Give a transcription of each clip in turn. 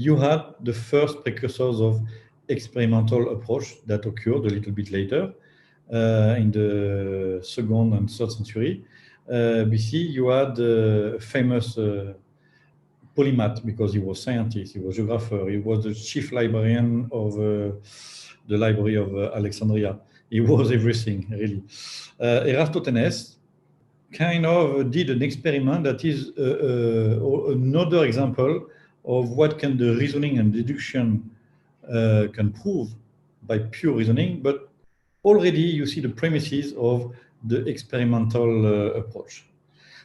you had the first precursors of experimental approach that occurred a little bit later in the 2nd and 3rd century BC. You had famous polymath, because he was scientist, he was geographer, he was the chief librarian of the Library of Alexandria. He was everything, really. Eratosthenes kind of did an experiment that is another example of what can the reasoning and deduction can prove by pure reasoning, but already you see the premises of the experimental approach.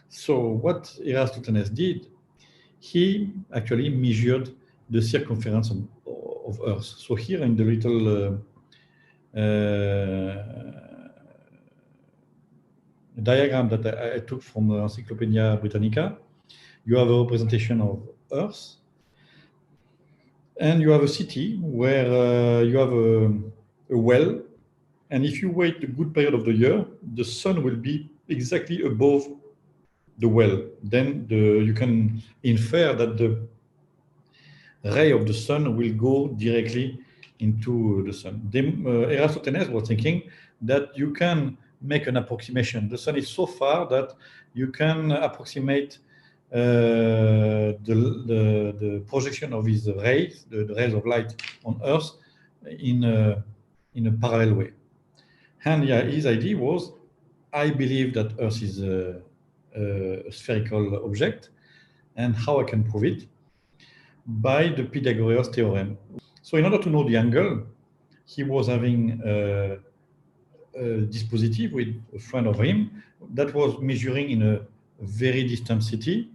So what Eratosthenes did, he actually measured the circumference of Earth. So here in the little diagram that I took from the Encyclopedia Britannica, you have a representation of Earth, and you have a city where you have a well, and if you wait a good period of the year, the sun will be exactly above the well. Then you can infer that the ray of the sun will go directly into the sun. Eratosthenes was thinking that you can make an approximation. The sun is so far that you can approximate the projection of his rays, the rays of light on Earth, in a parallel way. And yeah, his idea was, I believe that Earth is a spherical object, and how I can prove it? By the Pythagorean theorem. So in order to know the angle, he was having a dispositive with a friend of him that was measuring in a very distant city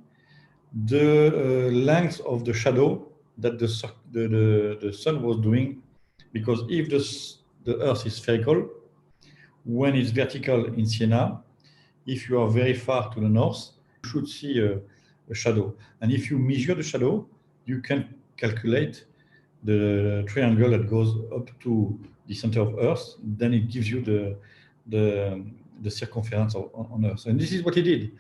the length of the shadow that the sun was doing, because if the Earth is spherical, when it's vertical in Siena, if you are very far to the north, you should see a shadow. And if you measure the shadow, you can calculate the triangle that goes up to the center of Earth. Then it gives you the circumference on Earth. And this is what he did.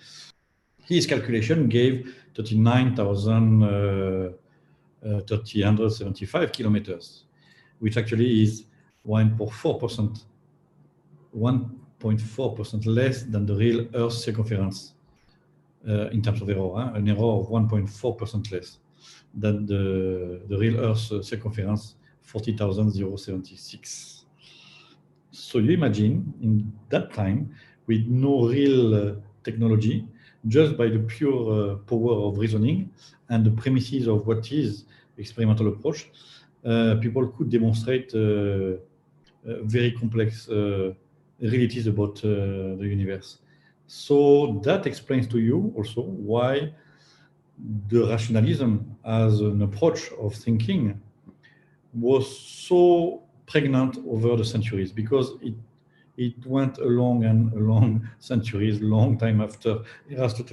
His calculation gave 39,375 kilometers, which actually is 1.4% less than the real Earth circumference in terms of error, an error of 1.4% less than the real Earth circumference, 40,076. So you imagine in that time, with no real technology, just by the pure power of reasoning and the premises of what is experimental approach, people could demonstrate very complex realities about the universe. So that explains to you also why the rationalism as an approach of thinking was so pregnant over the centuries, because it went along and along centuries, long time after Aristotle.